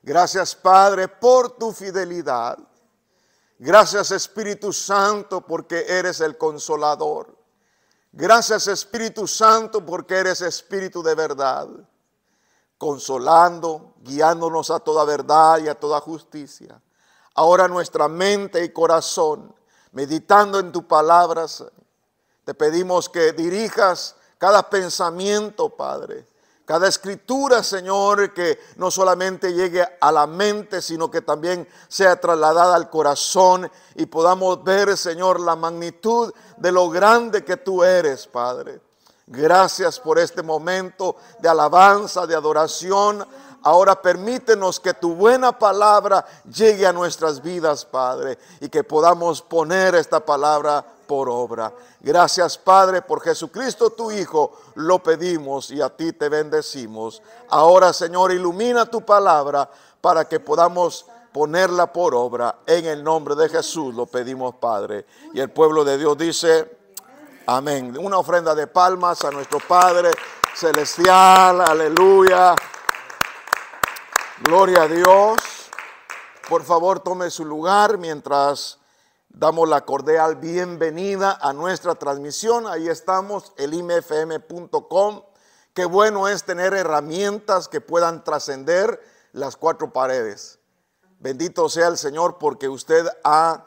Gracias, Padre, por tu fidelidad. Gracias, Espíritu Santo, porque eres el consolador. Gracias, Espíritu Santo, porque eres Espíritu de verdad, consolando, guiándonos a toda verdad y a toda justicia. Ahora nuestra mente y corazón, meditando en tu palabra, te pedimos que dirijas cada pensamiento, Padre, cada escritura, Señor, que no solamente llegue a la mente, sino que también sea trasladada al corazón y podamos ver, Señor, la magnitud de lo grande que tú eres, Padre. Gracias por este momento de alabanza, de adoración. Ahora permítenos que tu buena palabra llegue a nuestras vidas, Padre, y que podamos poner esta palabra por obra. Gracias, Padre, por Jesucristo tu Hijo, lo pedimos y a ti te bendecimos. Ahora, Señor, ilumina tu palabra para que podamos ponerla por obra. En el nombre de Jesús lo pedimos, Padre. Y el pueblo de Dios dice, amén. Una ofrenda de palmas a nuestro Padre celestial, aleluya. Gloria a Dios. Por favor, tome su lugar mientras damos la cordial bienvenida a nuestra transmisión. Ahí estamos, elimfm.com. Qué bueno es tener herramientas que puedan trascender las cuatro paredes. Bendito sea el Señor porque usted ha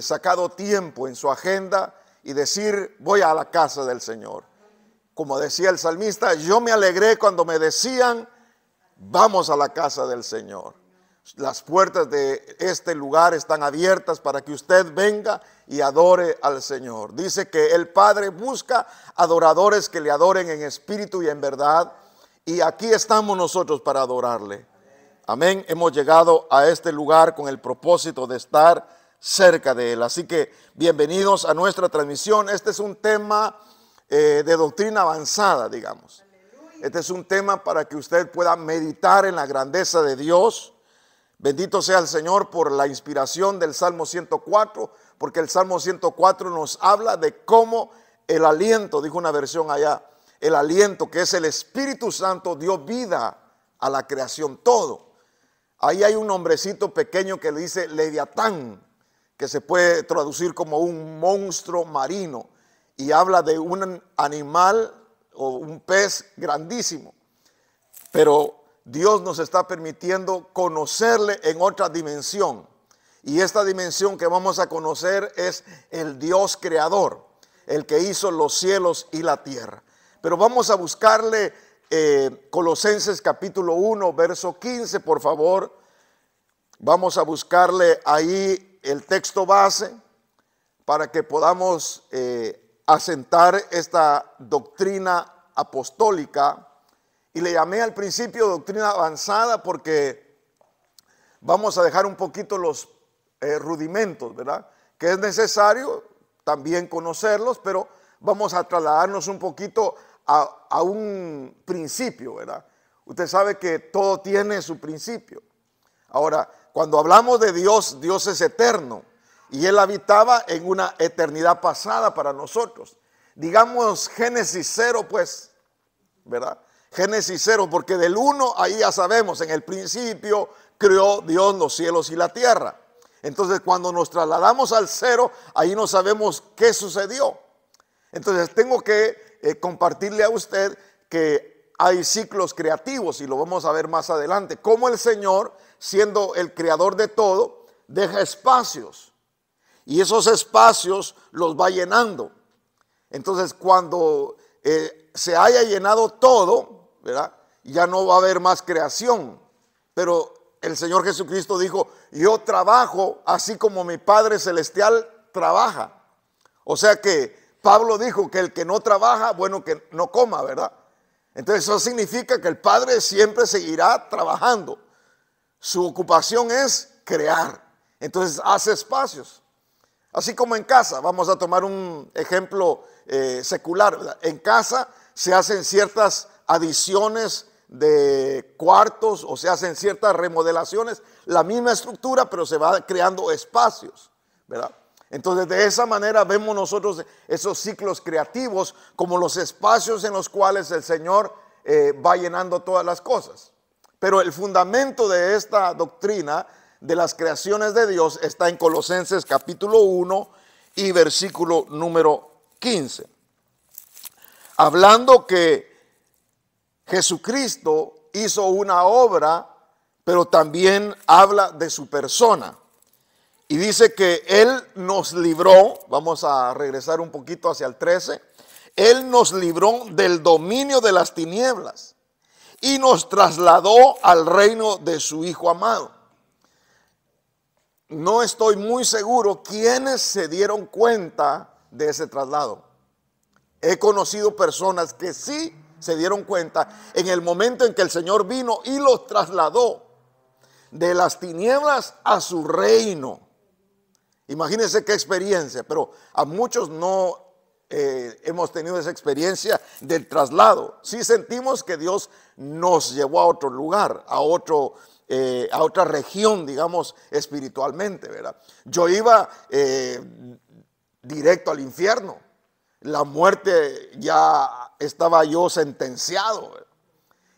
sacado tiempo en su agenda y decir, voy a la casa del Señor. Como decía el salmista, yo me alegré cuando me decían, vamos a la casa del Señor. Las puertas de este lugar están abiertas para que usted venga y adore al Señor. Dice que el Padre busca adoradores que le adoren en espíritu y en verdad. Y aquí estamos nosotros para adorarle. Amén. Hemos llegado a este lugar con el propósito de estar cerca de Él. Así que bienvenidos a nuestra transmisión. Este es un tema de doctrina avanzada, digamos. Este es un tema para que usted pueda meditar en la grandeza de Dios. Bendito sea el Señor por la inspiración del Salmo 104, porque el Salmo 104 nos habla de cómo el aliento, dijo una versión allá, el aliento que es el Espíritu Santo dio vida a la creación, todo. Ahí hay un nombrecito pequeño que le dice Leviatán, que se puede traducir como un monstruo marino y habla de un animal o un pez grandísimo, pero Dios nos está permitiendo conocerle en otra dimensión. Y esta dimensión que vamos a conocer es el Dios creador, el que hizo los cielos y la tierra. Pero vamos a buscarle Colosenses capítulo 1, verso 15, por favor. Vamos a buscarle ahí el texto base para que podamos asentar esta doctrina apostólica. Y le llamé al principio doctrina avanzada porque vamos a dejar un poquito los rudimentos, ¿verdad? Que es necesario también conocerlos, pero vamos a trasladarnos un poquito a un principio, ¿verdad? Usted sabe que todo tiene su principio. Ahora, cuando hablamos de Dios, Dios es eterno y Él habitaba en una eternidad pasada para nosotros. Digamos Génesis 0, pues, ¿verdad? Génesis 0, porque del 1 ahí ya sabemos, en el principio creó Dios los cielos y la tierra. Entonces cuando nos trasladamos al 0, ahí no sabemos qué sucedió. Entonces tengo que compartirle a usted que hay ciclos creativos y lo vamos a ver más adelante. Cómo el Señor, siendo el creador de todo, deja espacios y esos espacios los va llenando. Entonces cuando se haya llenado todo, ¿verdad? Ya no va a haber más creación. Pero el Señor Jesucristo dijo, yo trabajo así como mi Padre Celestial trabaja. O sea que Pablo dijo que el que no trabaja, bueno, que no coma, ¿verdad? Entonces eso significa que el Padre siempre seguirá trabajando. Su ocupación es crear. Entonces hace espacios. Así como en casa, vamos a tomar un ejemplo secular, ¿verdad? En casa se hacen ciertas adiciones de cuartos o se hacen ciertas remodelaciones, la misma estructura, pero se va creando espacios, ¿verdad? Entonces de esa manera vemos nosotros esos ciclos creativos como los espacios en los cuales el Señor va llenando todas las cosas. Pero el fundamento de esta doctrina de las creaciones de Dios está en Colosenses capítulo 1 y versículo número 15. Hablando que Jesucristo hizo una obra, pero también habla de su persona. Y dice que Él nos libró, vamos a regresar un poquito hacia el 13, Él nos libró del dominio de las tinieblas y nos trasladó al reino de su Hijo amado. No estoy muy seguro quiénes se dieron cuenta de ese traslado. He conocido personas que sí se dieron cuenta en el momento en que el Señor vino y los trasladó de las tinieblas a su reino. Imagínense qué experiencia, pero a muchos no hemos tenido esa experiencia del traslado. Sí sentimos que Dios nos llevó a otro lugar, a otra región, digamos, espiritualmente, ¿verdad? Yo iba directo al infierno. La muerte ya estaba yo sentenciado, ¿verdad?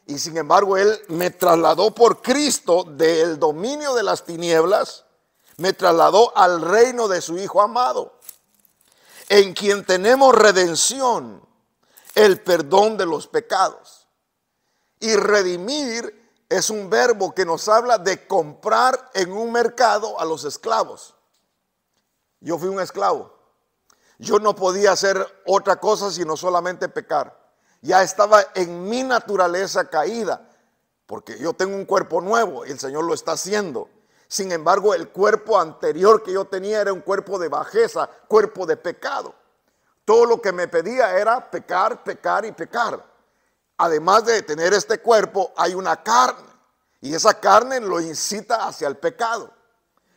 Y sin embargo Él me trasladó por Cristo del dominio de las tinieblas, me trasladó al reino de su Hijo amado, en quien tenemos redención, el perdón de los pecados. Y redimir es un verbo que nos habla de comprar en un mercado a los esclavos. Yo fui un esclavo. Yo no podía hacer otra cosa sino solamente pecar. Ya estaba en mi naturaleza caída, porque yo tengo un cuerpo nuevo y el Señor lo está haciendo. Sin embargo, el cuerpo anterior que yo tenía era un cuerpo de bajeza, cuerpo de pecado. Todo lo que me pedía era pecar, pecar y pecar. Además de tener este cuerpo, hay una carne, y esa carne lo incita hacia el pecado.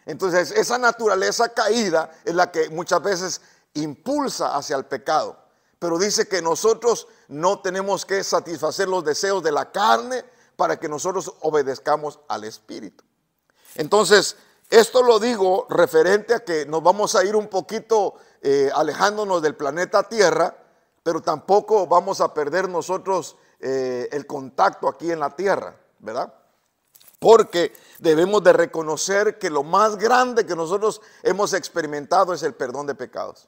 Entonces, esa naturaleza caída es la que muchas veces impulsa hacia el pecado. Pero dice que nosotros no tenemos que satisfacer los deseos de la carne para que nosotros obedezcamos al Espíritu. Entonces, esto lo digo referente a que nos vamos a ir un poquito alejándonos del planeta Tierra, pero tampoco vamos a perder nosotros el contacto aquí en la Tierra, ¿verdad? Porque debemos de reconocer que lo más grande que nosotros hemos experimentado es el perdón de pecados.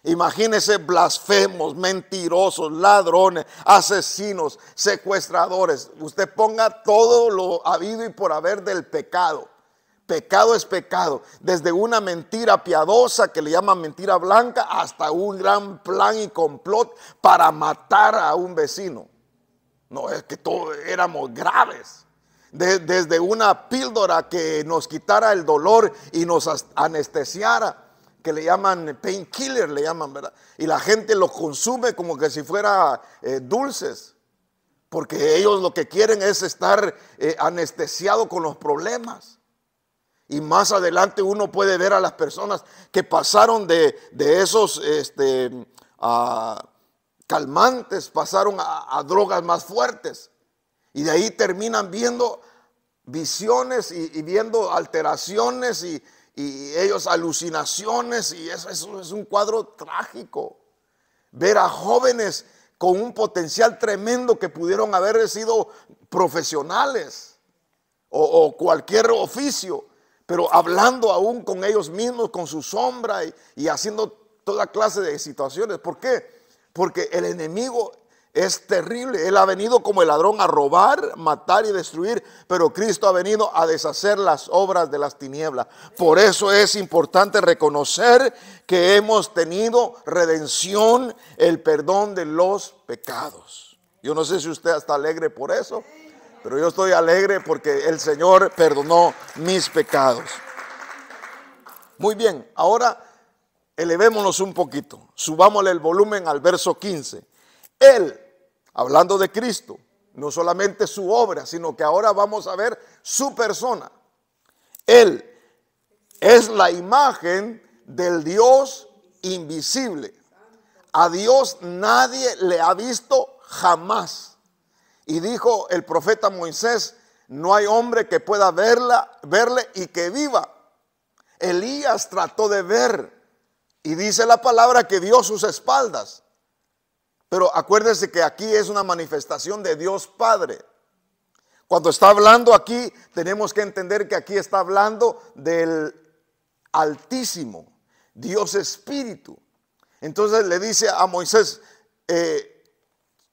Imagínense blasfemos, mentirosos, ladrones, asesinos, secuestradores. Usted ponga todo lo habido y por haber del pecado. Pecado es pecado. Desde una mentira piadosa que le llaman mentira blanca hasta un gran plan y complot para matar a un vecino. No, es que todos éramos graves. Desde una píldora que nos quitara el dolor y nos anestesiara, que le llaman painkiller, le llaman, ¿verdad? Y la gente lo consume como que si fuera dulces, porque ellos lo que quieren es estar anestesiado con los problemas. Y más adelante uno puede ver a las personas que pasaron de esos calmantes, pasaron a drogas más fuertes. Y de ahí terminan viendo visiones y viendo alteraciones y ellos alucinaciones, y eso es un cuadro trágico. Ver a jóvenes con un potencial tremendo que pudieron haber sido profesionales o cualquier oficio, pero hablando aún con ellos mismos, con su sombra y haciendo toda clase de situaciones. ¿Por qué? Porque el enemigo es terrible. Él ha venido como el ladrón a robar, matar y destruir, pero Cristo ha venido a deshacer las obras de las tinieblas. Por eso es importante reconocer que hemos tenido redención, el perdón de los pecados. Yo no sé si usted está alegre por eso, pero yo estoy alegre porque el Señor perdonó mis pecados. Muy bien, ahora elevémonos un poquito, subámosle el volumen al verso 15. Él, hablando de Cristo, no solamente su obra, sino que ahora vamos a ver su persona. Él es la imagen del Dios invisible. A Dios nadie le ha visto jamás. Y dijo el profeta Moisés, no hay hombre que pueda verle y que viva. Elías trató de ver y dice la palabra que vio sus espaldas. Pero acuérdense que aquí es una manifestación de Dios Padre. Cuando está hablando aquí, tenemos que entender que aquí está hablando del Altísimo, Dios Espíritu. Entonces le dice a Moisés,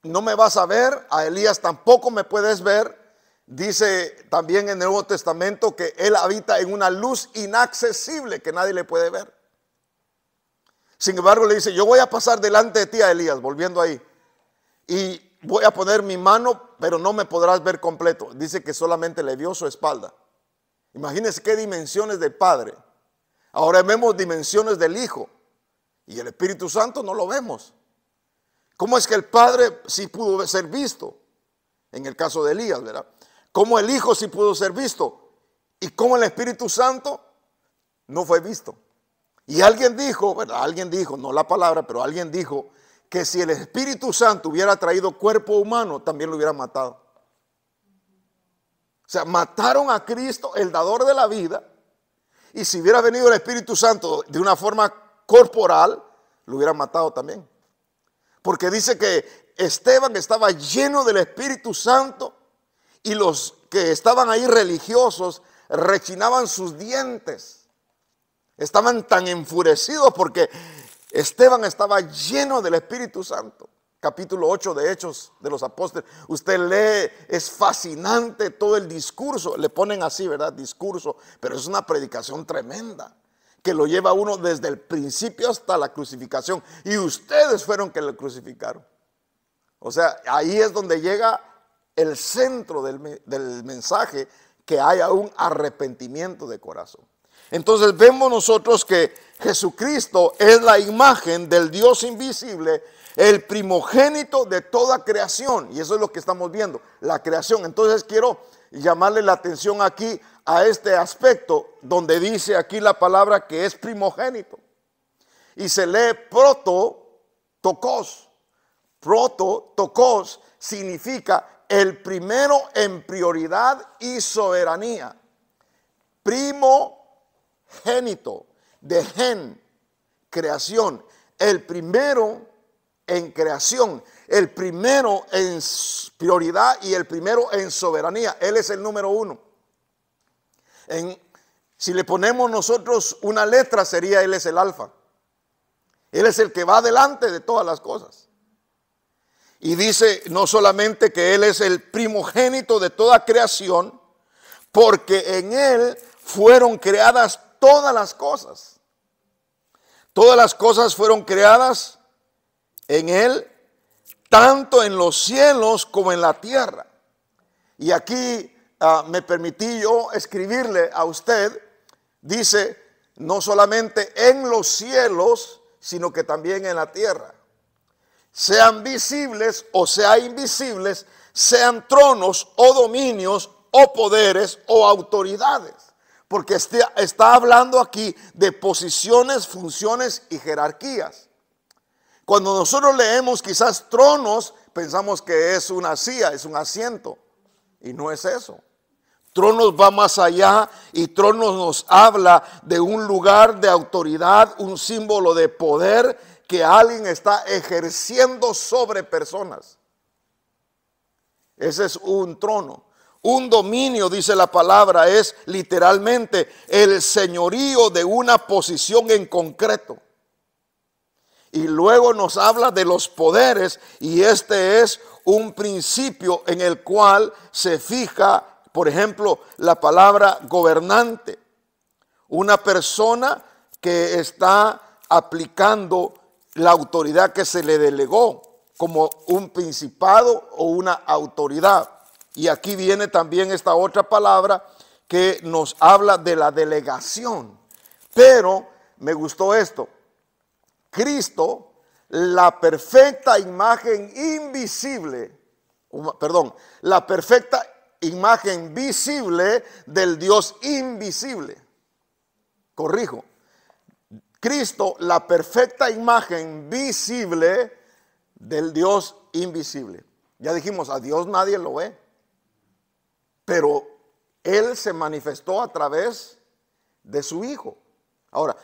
no me vas a ver, a Elías tampoco me puedes ver. Dice también en el Nuevo Testamento que él habita en una luz inaccesible que nadie le puede ver. Sin embargo le dice, yo voy a pasar delante de ti a Elías, volviendo ahí, y voy a poner mi mano, pero no me podrás ver completo. Dice que solamente le vio su espalda. Imagínense qué dimensiones del Padre. Ahora vemos dimensiones del Hijo, y el Espíritu Santo no lo vemos. ¿Cómo es que el Padre sí pudo ser visto? En el caso de Elías, ¿verdad? ¿Cómo el Hijo sí pudo ser visto? ¿Y cómo el Espíritu Santo no fue visto? Y alguien dijo, ¿verdad? Alguien dijo, no la palabra, pero alguien dijo que si el Espíritu Santo hubiera traído cuerpo humano, también lo hubiera matado. O sea, mataron a Cristo, el dador de la vida, y si hubiera venido el Espíritu Santo de una forma corporal, lo hubiera matado también. Porque dice que Esteban estaba lleno del Espíritu Santo y los que estaban ahí religiosos rechinaban sus dientes. Estaban tan enfurecidos porque Esteban estaba lleno del Espíritu Santo. Capítulo 8 de Hechos de los Apóstoles. Usted lee, es fascinante todo el discurso. Le ponen así, ¿verdad? Discurso. Pero es una predicación tremenda que lo lleva a uno desde el principio hasta la crucificación. Y ustedes fueron que lo crucificaron. O sea, ahí es donde llega el centro del mensaje, que haya un arrepentimiento de corazón. Entonces vemos nosotros que Jesucristo es la imagen del Dios invisible, el primogénito de toda creación. Y eso es lo que estamos viendo, la creación. Entonces quiero llamarle la atención aquí a este aspecto donde dice aquí la palabra que es primogénito. Y se lee prototokos. Prototokos significa el primero en prioridad y soberanía. Primogénito, de gen, creación. El primero en creación, el primero en prioridad y el primero en soberanía. Él es el número uno. Si le ponemos nosotros una letra, sería él es el alfa. Él es el que va delante de todas las cosas. Y dice no solamente que él es el primogénito de toda creación, porque en él fueron creadas todas las cosas. Todas las cosas fueron creadas en él, tanto en los cielos como en la tierra. Y aquí me permití yo escribirle a usted, dice, no solamente en los cielos, sino que también en la tierra. Sean visibles o sean invisibles, sean tronos o dominios o poderes o autoridades. Porque está hablando aquí de posiciones, funciones y jerarquías. Cuando nosotros leemos quizás tronos, pensamos que es una silla, es un asiento. Y no es eso. Tronos va más allá, y tronos nos habla de un lugar de autoridad, un símbolo de poder que alguien está ejerciendo sobre personas. Ese es un trono. Un dominio, dice la palabra, es literalmente el señorío de una posición en concreto. Y luego nos habla de los poderes, y este es un principio en el cual se fija, por ejemplo, la palabra gobernante. Una persona que está aplicando la autoridad que se le delegó, como un principado o una autoridad. Y aquí viene también esta otra palabra que nos habla de la delegación. Pero me gustó esto. Cristo, la perfecta imagen invisible, la perfecta imagen visible del Dios invisible. Corrijo. Cristo, la perfecta imagen visible del Dios invisible. Ya dijimos, a Dios nadie lo ve, pero Él se manifestó a través de su Hijo. Ahora,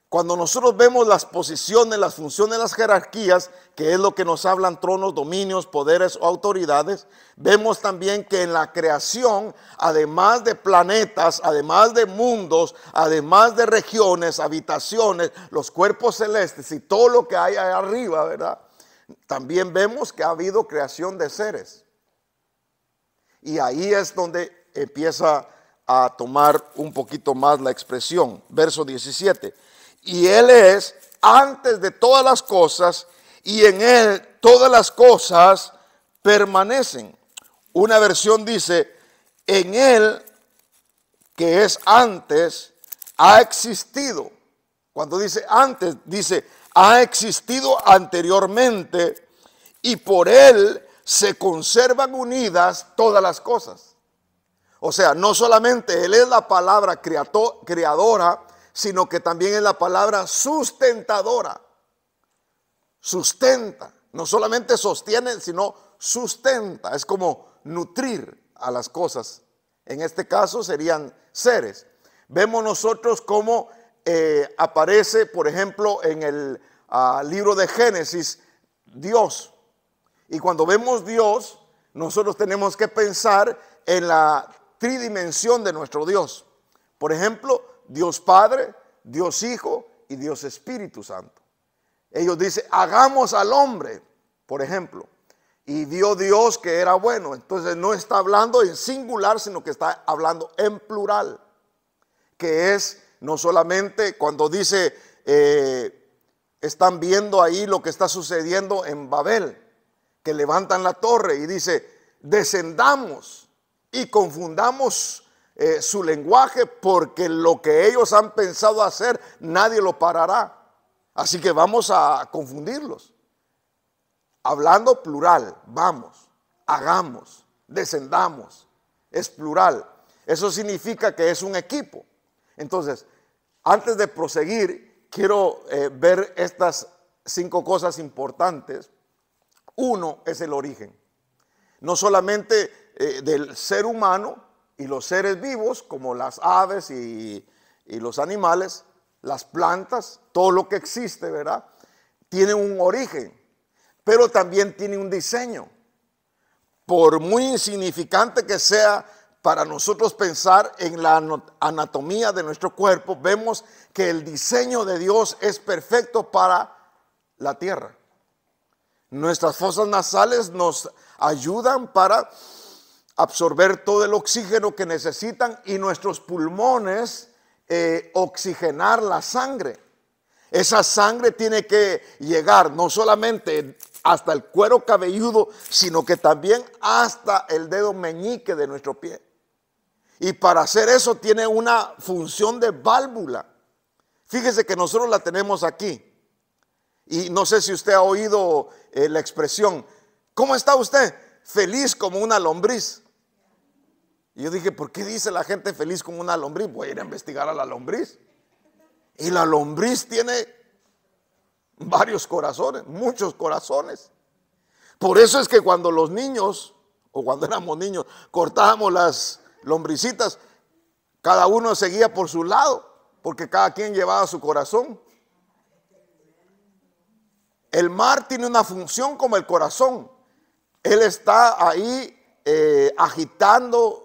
Cuando nosotros vemos las posiciones, las funciones, las jerarquías, que es lo que nos hablan tronos, dominios, poderes o autoridades, vemos también que en la creación, además de planetas, además de mundos, además de regiones, habitaciones, los cuerpos celestes y todo lo que hay ahí arriba, ¿verdad? También vemos que ha habido creación de seres. Y ahí es donde empieza a tomar un poquito más la expresión. Verso 17. Y Él es antes de todas las cosas, y en Él todas las cosas permanecen. Una versión dice, en Él, que es antes, ha existido. Cuando dice antes, dice, ha existido anteriormente, y por Él se conservan unidas todas las cosas. O sea, no solamente Él es la palabra creadora, sino que también es la palabra sustentadora. Sustenta, no solamente sostiene, sino sustenta. Es como nutrir a las cosas. En este caso serían seres. Vemos nosotros cómo aparece, por ejemplo, en el libro de Génesis, Dios. Y cuando vemos Dios, nosotros tenemos que pensar en la tridimensión de nuestro Dios. Por ejemplo, Dios Padre, Dios Hijo y Dios Espíritu Santo. Ellos dicen, hagamos al hombre, por ejemplo. Y vio Dios que era bueno. Entonces no está hablando en singular, sino que está hablando en plural. Que es no solamente cuando dice, están viendo ahí lo que está sucediendo en Babel, que levantan la torre y dice, descendamos y confundamos su lenguaje, porque lo que ellos han pensado hacer nadie lo parará. Así que vamos a confundirlos. Hablando plural, vamos, hagamos, descendamos, es plural. Eso significa que es un equipo. Entonces, antes de proseguir, quiero ver estas 5 cosas importantes. Uno es el origen, no solamente del ser humano y los seres vivos, como las aves y los animales, las plantas, todo lo que existe, ¿verdad? Tiene un origen, pero también tiene un diseño. Por muy insignificante que sea para nosotros pensar en la anatomía de nuestro cuerpo, vemos que el diseño de Dios es perfecto para la tierra. Nuestras fosas nasales nos ayudan para absorber todo el oxígeno que necesitan, y nuestros pulmones oxigenar la sangre. Esa sangre tiene que llegar no solamente hasta el cuero cabelludo, sino que también hasta el dedo meñique de nuestro pie. Y para hacer eso tiene una función de válvula. Fíjese que nosotros la tenemos aquí. Y no sé si usted ha oído la expresión, ¿cómo está usted? Feliz como una lombriz. Y yo dije, ¿por qué dice la gente feliz como una lombriz? Voy a ir a investigar a la lombriz. Y la lombriz tiene varios corazones, muchos corazones. Por eso es que cuando los niños, o cuando éramos niños, cortábamos las lombricitas, cada uno seguía por su lado, porque cada quien llevaba su corazón. El mar tiene una función como el corazón. Él está ahí agitando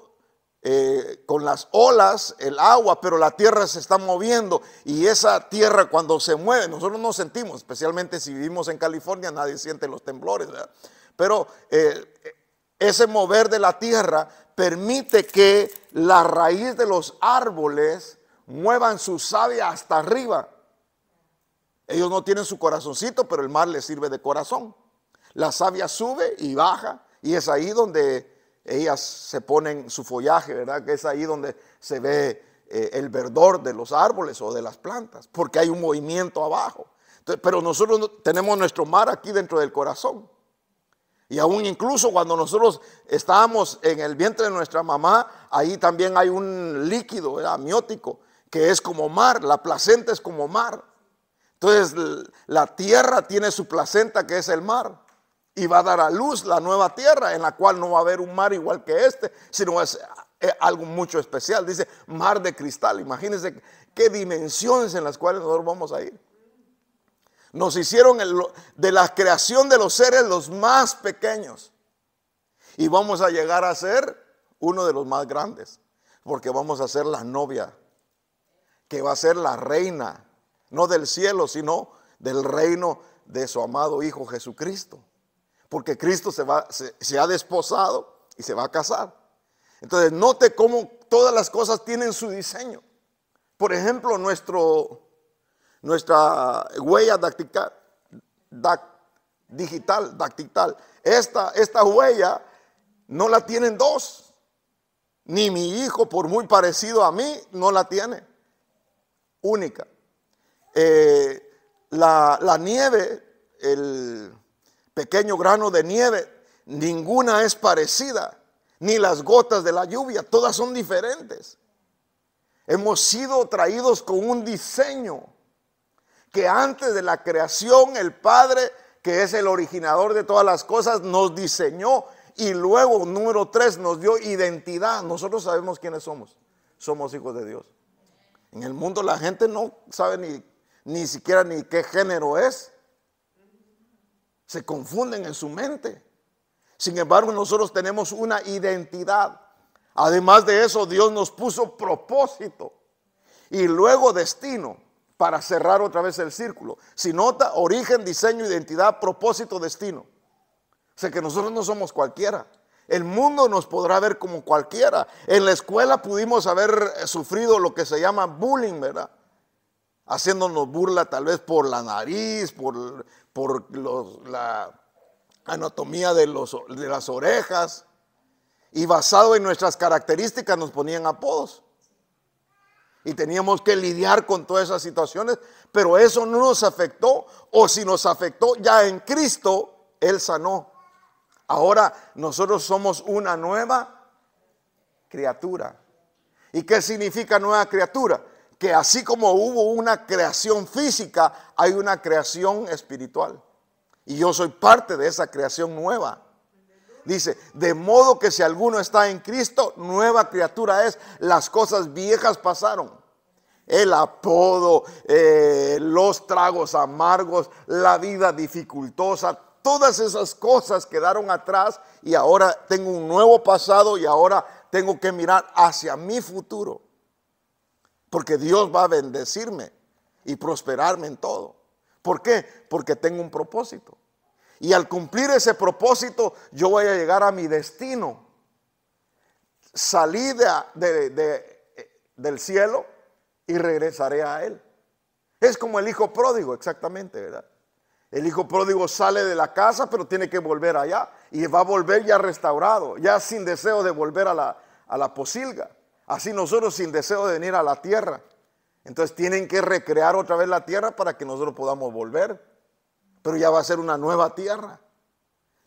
con las olas el agua, pero la tierra se está moviendo, y esa tierra cuando se mueve, nosotros no sentimos, especialmente si vivimos en California, nadie siente los temblores, ¿verdad? Pero ese mover de la tierra permite que la raíz de los árboles muevan su savia hasta arriba. Ellos no tienen su corazoncito, pero el mar les sirve de corazón. La savia sube y baja, y es ahí donde ellas se ponen su follaje, ¿verdad? Que es ahí donde se ve el verdor de los árboles o de las plantas, porque hay un movimiento abajo. Entonces, pero nosotros tenemos nuestro mar aquí dentro del corazón. Y aún incluso cuando nosotros estábamos en el vientre de nuestra mamá, ahí también hay un líquido, ¿verdad? Amniótico, que es como mar. La placenta es como mar. Entonces la tierra tiene su placenta, que es el mar. Y va a dar a luz la nueva tierra, en la cual no va a haber un mar igual que este, sino es algo mucho especial. Dice mar de cristal. Imagínense qué dimensiones en las cuales nosotros vamos a ir. Nos hicieron de la creación de los seres los más pequeños. Y vamos a llegar a ser uno de los más grandes. Porque vamos a ser la novia, que va a ser la reina, no del cielo, sino del reino de su amado Hijo Jesucristo. Porque Cristo se ha desposado y se va a casar. Entonces note cómo todas las cosas tienen su diseño. Por ejemplo, nuestra huella dactital. Esta huella no la tienen dos. Ni mi hijo, por muy parecido a mí, no la tiene. Única. La nieve, el pequeño grano de nieve, ninguna es parecida. Ni las gotas de la lluvia, todas son diferentes. Hemos sido traídos con un diseño que antes de la creación el Padre, que es el originador de todas las cosas, nos diseñó. Y luego, número 3, nos dio identidad. Nosotros sabemos quiénes somos. Somos hijos de Dios. En el mundo la gente no sabe ni siquiera ni qué género es. Se confunden en su mente. Sin embargo, nosotros tenemos una identidad. Además de eso, Dios nos puso propósito y luego destino para cerrar otra vez el círculo. Si nota, origen, diseño, identidad, propósito, destino. O sea que nosotros no somos cualquiera. El mundo nos podrá ver como cualquiera. En la escuela pudimos haber sufrido lo que se llama bullying, ¿verdad? Haciéndonos burla tal vez por la nariz, por la anatomía de las orejas. Y basado en nuestras características nos ponían apodos. Y teníamos que lidiar con todas esas situaciones. Pero eso no nos afectó. O si nos afectó, ya en Cristo Él sanó. Ahora nosotros somos una nueva criatura. ¿Y qué significa nueva criatura? Que así como hubo una creación física, hay una creación espiritual. Y yo soy parte de esa creación nueva. Dice, de modo que si alguno está en Cristo, nueva criatura es. Las cosas viejas pasaron. El apodo, los tragos amargos, la vida dificultosa, todas esas cosas quedaron atrás y ahora tengo un nuevo pasado y ahora tengo que mirar hacia mi futuro. Porque Dios va a bendecirme y prosperarme en todo. ¿Por qué? Porque tengo un propósito. Y al cumplir ese propósito, yo voy a llegar a mi destino. Salí del cielo y regresaré a Él. Es como el hijo pródigo, exactamente, ¿verdad? El hijo pródigo sale de la casa, pero tiene que volver allá. Y va a volver ya restaurado, ya sin deseo de volver a la posilga. Así nosotros sin deseo de venir a la tierra. Entonces tienen que recrear otra vez la tierra para que nosotros podamos volver. Pero ya va a ser una nueva tierra.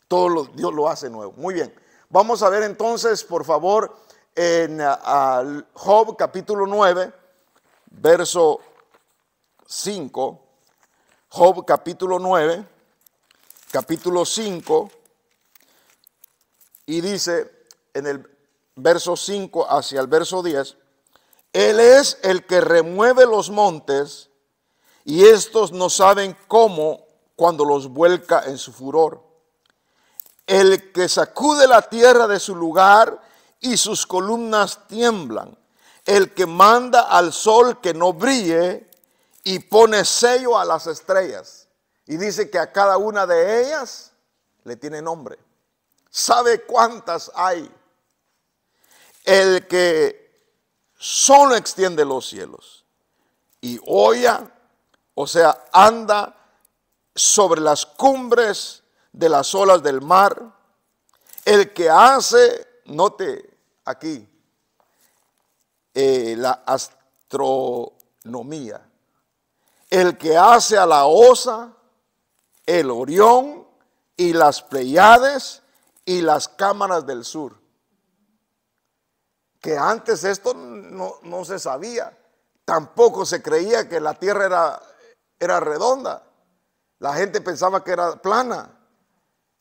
Dios lo hace nuevo. Muy bien. Vamos a ver entonces, por favor, en Job capítulo 9, verso 5. Job capítulo 9, capítulo 5. Y dice en el verso 5 hacia el verso 10. Él es el que remueve los montes y estos no saben cómo cuando los vuelca en su furor. El que sacude la tierra de su lugar y sus columnas tiemblan. El que manda al sol que no brille y pone sello a las estrellas. Y dice que a cada una de ellas le tiene nombre. ¿Sabe cuántas hay? El que solo extiende los cielos y hoya, o sea, anda sobre las cumbres de las olas del mar, el que hace, note aquí, la astronomía, el que hace a la Osa, el Orión y las Pleiades y las cámaras del sur. Que antes esto no se sabía, tampoco se creía que la tierra era redonda. La gente pensaba que era plana.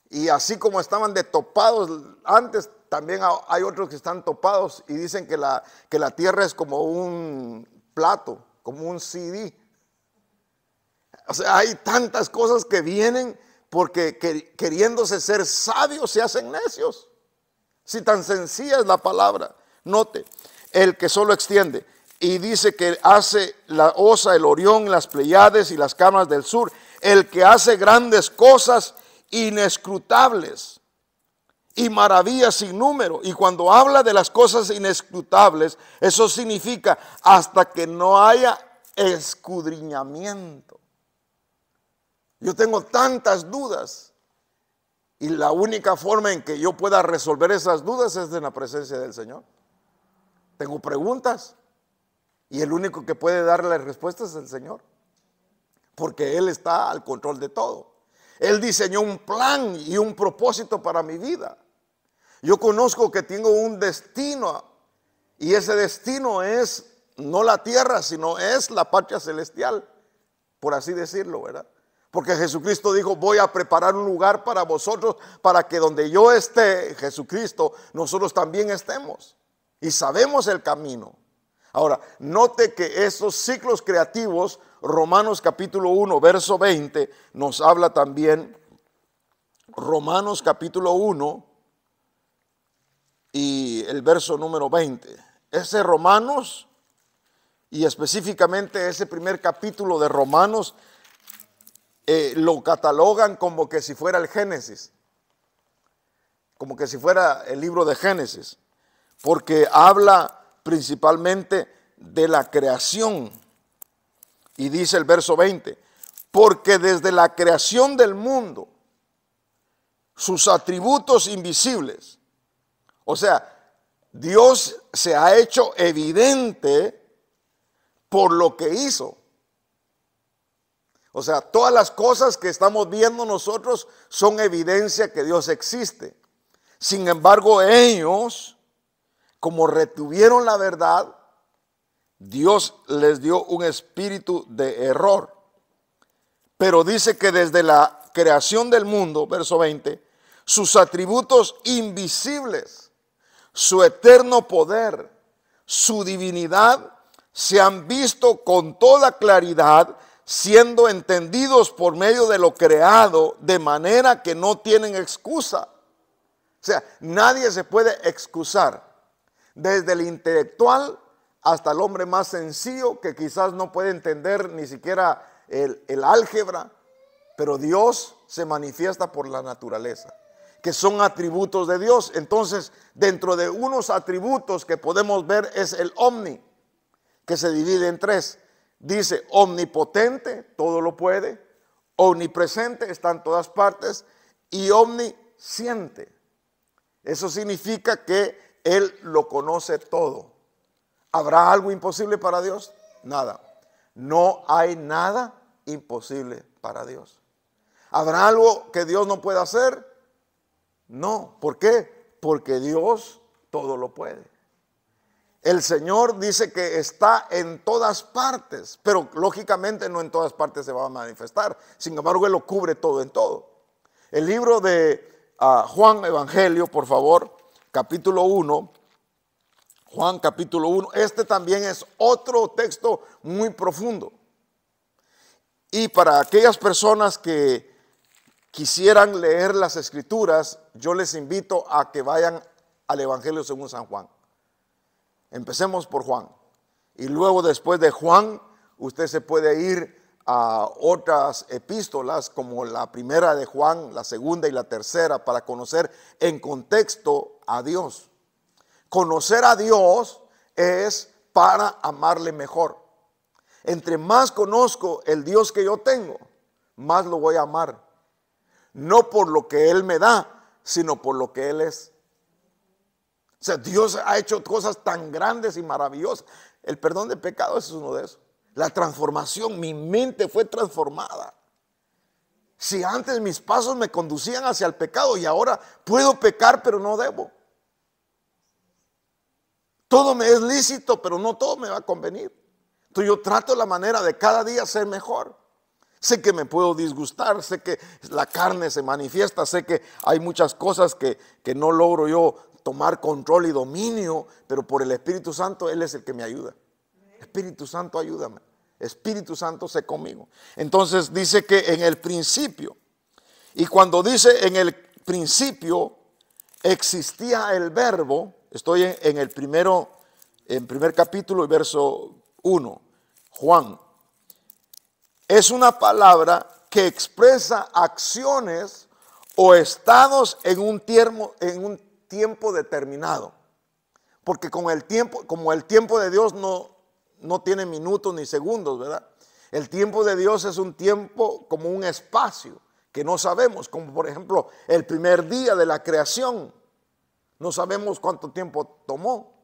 Y así como estaban detopados antes, también hay otros que están topados y dicen que la tierra es como un plato, como un CD. O sea, hay tantas cosas que vienen porque queriéndose ser sabios se hacen necios. Si tan sencilla es la palabra. Note, el que solo extiende. Y dice que hace la Osa, el Orión, las Pleiades y las cámaras del sur. El que hace grandes cosas inescrutables y maravillas sin número. Y cuando habla de las cosas inescrutables, eso significa hasta que no haya escudriñamiento. Yo tengo tantas dudas y la única forma en que yo pueda resolver esas dudas es en la presencia del Señor. Tengo preguntas y el único que puede darle las respuestas es el Señor, porque Él está al control de todo. Él diseñó un plan y un propósito para mi vida. Yo conozco que tengo un destino y ese destino es no la tierra, sino es la patria celestial, por así decirlo, ¿verdad? Porque Jesucristo dijo, voy a preparar un lugar para vosotros, para que donde yo esté, Jesucristo, nosotros también estemos. Y sabemos el camino. Ahora, note que estos ciclos creativos, Romanos capítulo 1, verso 20, nos habla también, Romanos capítulo 1 y el verso número 20. Ese Romanos, y específicamente ese primer capítulo de Romanos, lo catalogan como que si fuera el Génesis, como que si fuera el libro de Génesis, porque habla principalmente de la creación. Y dice el verso 20, porque desde la creación del mundo, sus atributos invisibles, o sea, Dios se ha hecho evidente por lo que hizo. O sea, todas las cosas que estamos viendo nosotros son evidencia que Dios existe. Sin embargo, ellos, como retuvieron la verdad, Dios les dio un espíritu de error. Pero dice que desde la creación del mundo, verso 20, sus atributos invisibles, su eterno poder, su divinidad, se han visto con toda claridad, siendo entendidos por medio de lo creado, de manera que no tienen excusa. O sea, nadie se puede excusar, desde el intelectual hasta el hombre más sencillo que quizás no puede entender ni siquiera el álgebra, pero Dios se manifiesta por la naturaleza, que son atributos de Dios. Entonces, dentro de unos atributos que podemos ver es el omni, que se divide en tres. Dice omnipotente, todo lo puede, omnipresente, está en todas partes, y omnisciente. Eso significa que Él lo conoce todo. ¿Habrá algo imposible para Dios? Nada. No hay nada imposible para Dios. ¿Habrá algo que Dios no pueda hacer? No. ¿Por qué? Porque Dios todo lo puede. El Señor dice que está en todas partes, pero lógicamente no en todas partes se va a manifestar. Sin embargo, Él lo cubre todo en todo. El libro de Juan Evangelio, por favor, capítulo 1. Juan capítulo 1. Este también es otro texto muy profundo. Y para aquellas personas que quisieran leer las Escrituras, yo les invito a que vayan al Evangelio según San Juan. Empecemos por Juan. Y luego después de Juan, usted se puede ir a otras epístolas como la primera de Juan, la segunda y la tercera, para conocer en contexto a Dios. Conocer a Dios es para amarle mejor. Entre más conozco el Dios que yo tengo, más lo voy a amar. No por lo que Él me da, sino por lo que Él es. O sea, Dios ha hecho cosas tan grandes y maravillosas. El perdón de pecados es uno de esos. La transformación, mi mente fue transformada. Si antes mis pasos me conducían hacia el pecado y ahora puedo pecar, pero no debo. Todo me es lícito, pero no todo me va a convenir. Entonces yo trato la manera de cada día ser mejor. Sé que me puedo disgustar, sé que la carne se manifiesta, sé que hay muchas cosas que no logro yo tomar control y dominio, pero por el Espíritu Santo Él es el que me ayuda. Espíritu Santo, ayúdame. Espíritu Santo, sé conmigo. Entonces dice que en el principio, y cuando dice en el principio existía el verbo, estoy en el primer capítulo y verso 1, Juan. Es una palabra que expresa acciones o estados en un tiempo determinado. Porque como el tiempo de Dios no tiene minutos ni segundos, ¿verdad? El tiempo de Dios es un tiempo como un espacio que no sabemos, como por ejemplo el primer día de la creación. No sabemos cuánto tiempo tomó.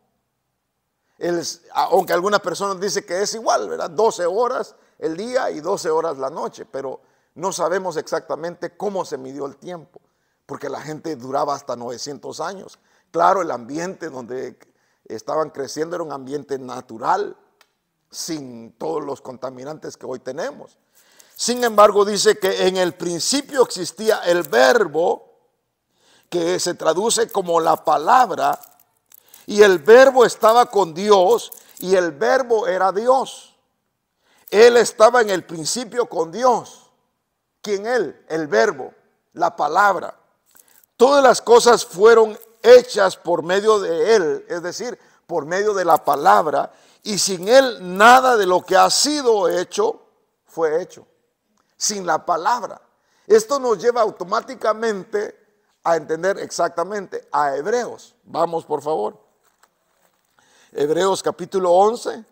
Aunque algunas personas dicen que es igual, ¿verdad? 12 horas el día y 12 horas la noche, pero no sabemos exactamente cómo se midió el tiempo, porque la gente duraba hasta 900 años. Claro, el ambiente donde estaban creciendo era un ambiente natural, sin todos los contaminantes que hoy tenemos. Sin embargo, dice que en el principio existía el verbo, que se traduce como la palabra, y el verbo estaba con Dios, y el verbo era Dios. Él estaba en el principio con Dios. ¿Quién él? El verbo, la palabra. Todas las cosas fueron hechas por medio de él, es decir, por medio de la palabra, y sin él nada de lo que ha sido hecho fue hecho. Sin la palabra. Esto nos lleva automáticamente a entender exactamente a Hebreos. Vamos, por favor. Hebreos capítulo 11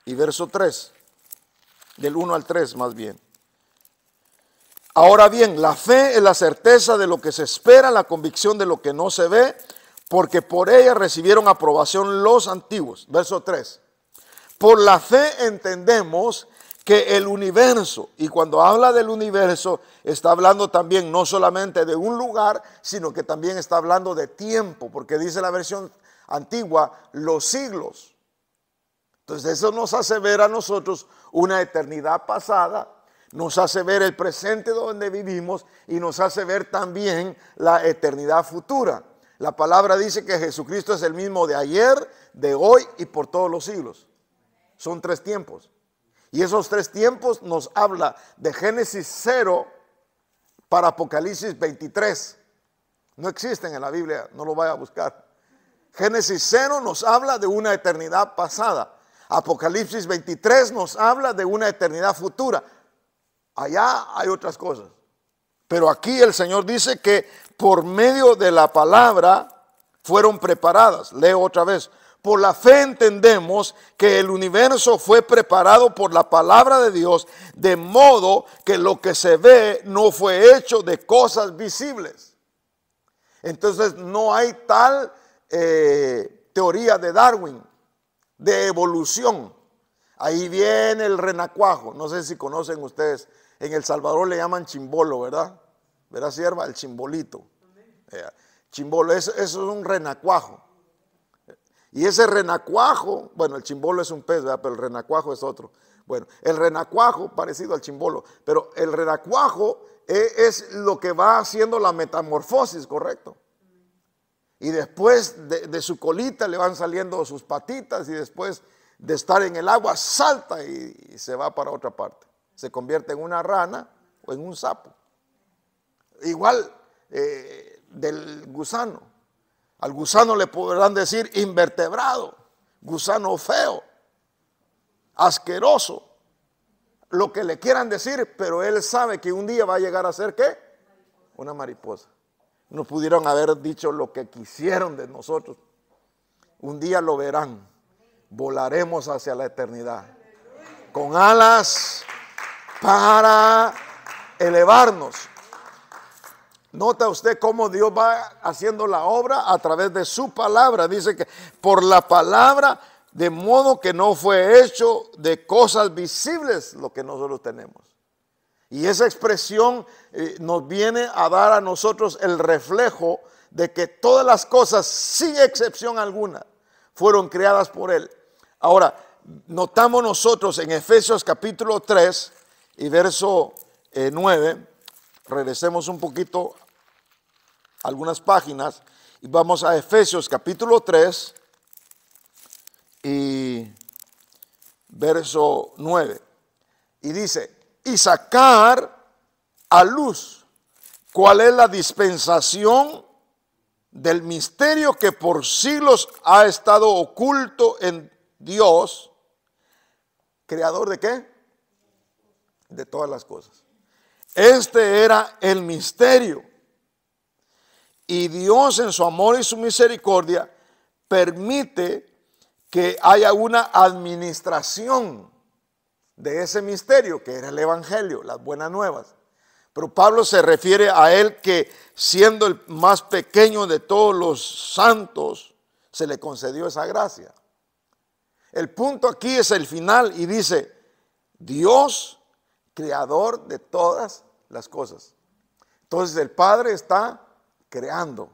y verso 3. Del 1 al 3 más bien. Ahora bien, la fe es la certeza de lo que se espera, la convicción de lo que no se ve, porque por ella recibieron aprobación los antiguos. Verso 3. Por la fe entendemos que el universo, y cuando habla del universo, está hablando también no solamente de un lugar, sino que también está hablando de tiempo, porque dice la versión antigua, los siglos. Entonces eso nos hace ver a nosotros una eternidad pasada, nos hace ver el presente donde vivimos y nos hace ver también la eternidad futura. La palabra dice que Jesucristo es el mismo de ayer, de hoy y por todos los siglos. Son 3 tiempos. Y esos 3 tiempos nos habla de Génesis 0 para Apocalipsis 23. No existen en la Biblia, no lo vaya a buscar. Génesis 0 nos habla de una eternidad pasada. Apocalipsis 23 nos habla de una eternidad futura. Allá hay otras cosas. Pero aquí el Señor dice que por medio de la palabra fueron preparadas. Leo otra vez. Por la fe entendemos que el universo fue preparado por la palabra de Dios, de modo que lo que se ve no fue hecho de cosas visibles. Entonces no hay tal teoría de Darwin, de evolución. Ahí viene el renacuajo. No sé si conocen ustedes, en El Salvador le llaman chimbolo, ¿verdad? ¿Verdad, sierva? El chimbolito. Chimbolo, eso es un renacuajo. Y ese renacuajo, bueno, el chimbolo es un pez, ¿verdad? Pero el renacuajo es otro. Bueno, el renacuajo, parecido al chimbolo, pero el renacuajo es lo que va haciendo la metamorfosis, ¿correcto? Y después de su colita le van saliendo sus patitas y después de estar en el agua salta y se va para otra parte. Se convierte en una rana o en un sapo. Igual del gusano. Al gusano le podrán decir invertebrado, gusano feo, asqueroso, lo que le quieran decir, pero él sabe que un día va a llegar a ser ¿qué? Una mariposa. No pudieron haber dicho lo que quisieron de nosotros. Un día lo verán, volaremos hacia la eternidad, con alas para elevarnos. Nota usted cómo Dios va haciendo la obra a través de su palabra. Dice que por la palabra, de modo que no fue hecho de cosas visibles lo que nosotros tenemos. Y esa expresión nos viene a dar a nosotros el reflejo de que todas las cosas, sin excepción alguna, fueron creadas por Él. Ahora, notamos nosotros en Efesios capítulo 3 y verso 9, regresemos un poquito algunas páginas Y vamos a Efesios capítulo 3 y verso 9. Y dice, y sacar a luz cuál es la dispensación del misterio que por siglos ha estado oculto en Dios, creador de ¿qué? De todas las cosas. Este era el misterio. Y Dios en su amor y su misericordia permite que haya una administración de ese misterio que era el evangelio, las buenas nuevas. Pero Pablo se refiere a él que siendo el más pequeño de todos los santos, se le concedió esa gracia. El punto aquí es el final y dice, Dios, creador de todas las cosas. Entonces el Padre está creando.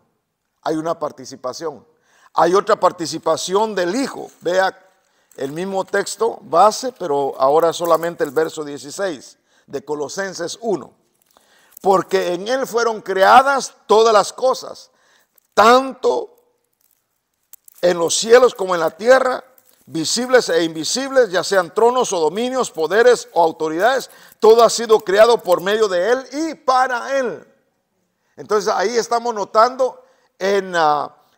Hay una participación. Hay otra participación del Hijo. Vea el mismo texto base, pero ahora solamente el verso 16 de Colosenses 1. Porque en Él fueron creadas todas las cosas, tanto en los cielos como en la tierra, visibles e invisibles, ya sean tronos o dominios, poderes o autoridades, todo ha sido creado por medio de Él y para Él. Entonces ahí estamos notando en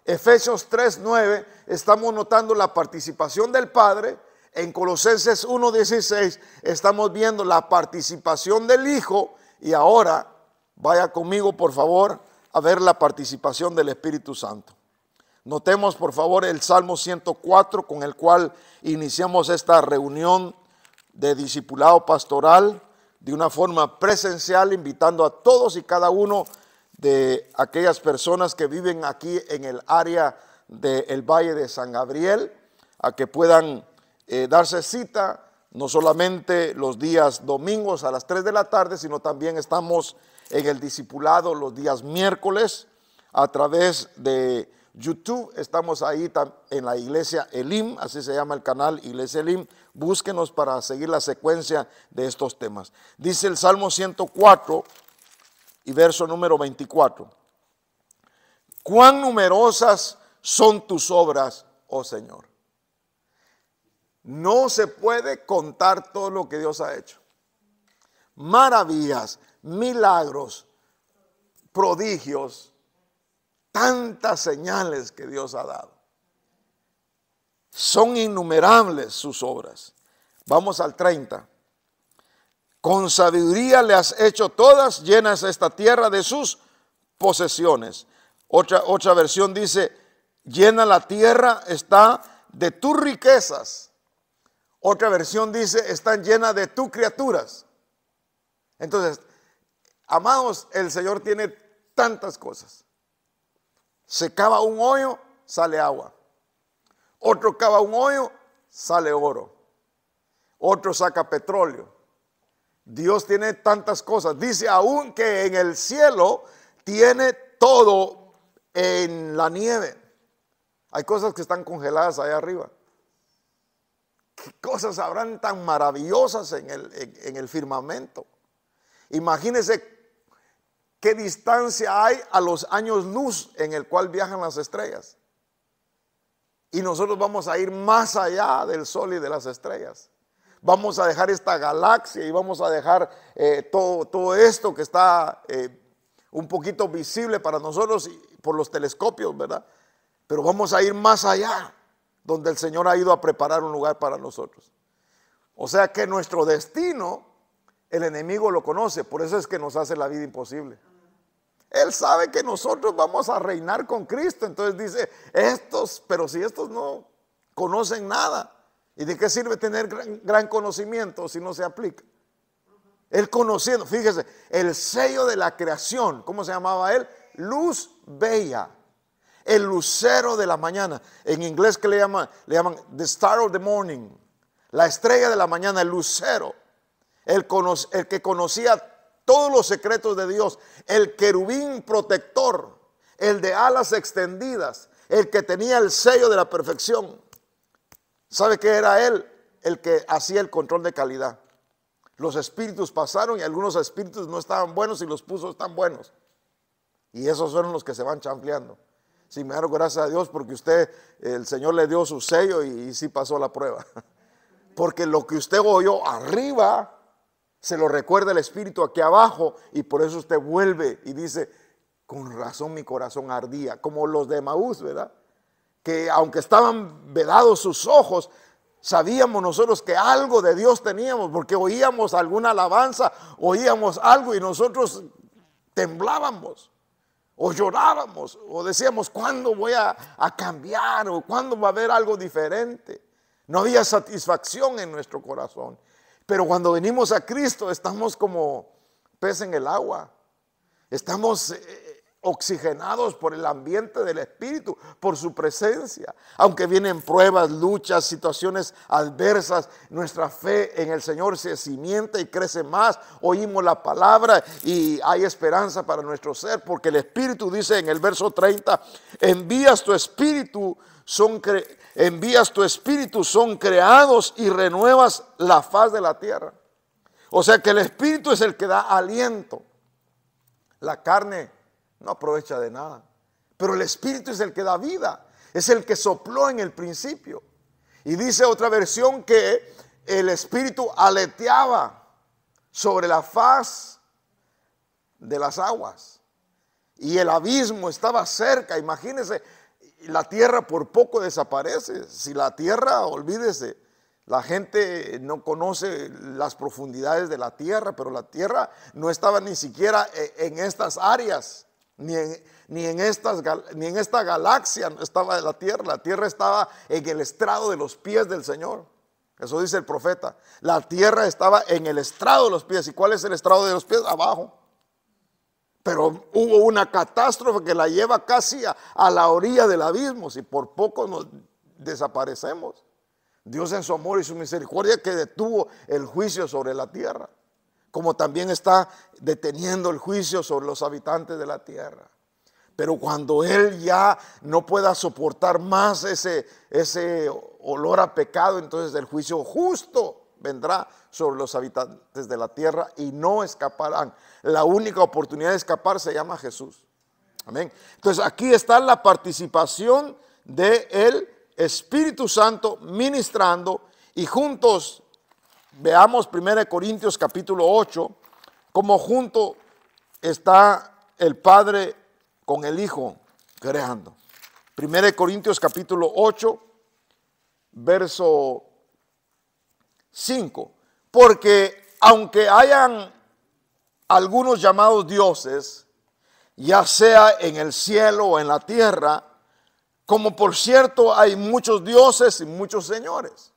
Efesios 3:9, estamos notando la participación del Padre. En Colosenses 1:16 estamos viendo la participación del Hijo. Y ahora vaya conmigo por favor a ver la participación del Espíritu Santo. Notemos por favor el Salmo 104 con el cual iniciamos esta reunión de discipulado pastoral de una forma presencial, invitando a todos y cada uno de aquellas personas que viven aquí en el área del Valle de San Gabriel a que puedan darse cita, no solamente los días domingos a las 3 de la tarde, sino también estamos en el discipulado los días miércoles a través de YouTube. Estamos ahí en la iglesia Elim, así se llama el canal, Iglesia Elim. Búsquenos para seguir la secuencia de estos temas. Dice el Salmo 104 y verso número 24. Cuán numerosas son tus obras, oh Señor. No se puede contar todo lo que Dios ha hecho. Maravillas, milagros, prodigios, tantas señales que Dios ha dado. Son innumerables sus obras. Vamos al 30. Con sabiduría le has hecho todas, llenas esta tierra de sus posesiones. Otra versión dice, llena la tierra está de tus riquezas. Otra versión dice, están llenas de tus criaturas. Entonces, amados, el Señor tiene tantas cosas. Se cava un hoyo, sale agua. Otro cava un hoyo, sale oro. Otro saca petróleo. Dios tiene tantas cosas. Dice aún que en el cielo tiene todo en la nieve. Hay cosas que están congeladas allá arriba. ¿Qué cosas habrán tan maravillosas en el firmamento? Imagínense qué distancia hay a los años luz en el cual viajan las estrellas. Y nosotros vamos a ir más allá del sol y de las estrellas. Vamos a dejar esta galaxia y vamos a dejar todo esto que está un poquito visible para nosotros por los telescopios, ¿verdad? Pero vamos a ir más allá, donde el Señor ha ido a preparar un lugar para nosotros. O sea que nuestro destino, el enemigo lo conoce, por eso es que nos hace la vida imposible. Él sabe que nosotros vamos a reinar con Cristo, entonces dice, pero si estos no conocen nada, ¿y de qué sirve tener gran conocimiento si no se aplica? Él conociendo, fíjese, el sello de la creación, ¿cómo se llamaba él? Luz bella, el lucero de la mañana. En inglés que le llaman the star of the morning, la estrella de la mañana, el lucero, el que conocía todos los secretos de Dios, el querubín protector, el de alas extendidas, el que tenía el sello de la perfección. ¿Sabe qué era él? El que hacía el control de calidad. Los espíritus pasaron y algunos espíritus no estaban buenos y los puso están buenos. Y esos son los que se van chanfleando. Sí, me da gracias a Dios porque usted, el Señor le dio su sello y sí pasó la prueba. Porque lo que usted oyó arriba, se lo recuerda el Espíritu aquí abajo y por eso usted vuelve y dice, con razón mi corazón ardía, como los de Emaús, ¿verdad? Que aunque estaban vedados sus ojos, sabíamos nosotros que algo de Dios teníamos, porque oíamos alguna alabanza, oíamos algo y nosotros temblábamos, o llorábamos, o decíamos, ¿cuándo voy a cambiar? O ¿cuándo va a haber algo diferente? No había satisfacción en nuestro corazón. Pero cuando venimos a Cristo estamos como pez en el agua. Estamos oxigenados por el ambiente del Espíritu, por su presencia. Aunque vienen pruebas, luchas, situaciones adversas, nuestra fe en el Señor se cimienta y crece más. Oímos la palabra y hay esperanza para nuestro ser, porque el Espíritu dice en el verso 30, envías tu Espíritu, son creados y renuevas la faz de la tierra. O sea que el Espíritu es el que da aliento. La carne no aprovecha de nada, pero el Espíritu es el que da vida, es el que sopló en el principio. Y dice otra versión que el Espíritu aleteaba sobre la faz de las aguas y el abismo estaba cerca. Imagínense, la tierra por poco desaparece. Si la tierra, olvídese, la gente no conoce las profundidades de la tierra, pero la tierra no estaba ni siquiera en estas áreas. Ni en esta galaxia estaba la tierra estaba en el estrado de los pies del Señor. Eso dice el profeta. La tierra estaba en el estrado de los pies. ¿Y cuál es el estrado de los pies? Abajo. Pero hubo una catástrofe que la lleva casi a la orilla del abismo. Si por poco nos desaparecemos. Dios en su amor y su misericordia que detuvo el juicio sobre la tierra, como también está deteniendo el juicio sobre los habitantes de la tierra. Pero cuando Él ya no pueda soportar más ese olor a pecado, entonces el juicio justo vendrá sobre los habitantes de la tierra y no escaparán. La única oportunidad de escapar se llama Jesús. Amén. Entonces aquí está la participación del Espíritu Santo ministrando, y juntos veamos 1 Corintios capítulo 8, como junto está el Padre con el Hijo creando. 1 Corintios capítulo 8, verso 5. Porque aunque hayan algunos llamados dioses, ya sea en el cielo o en la tierra, como por cierto hay muchos dioses y muchos señores.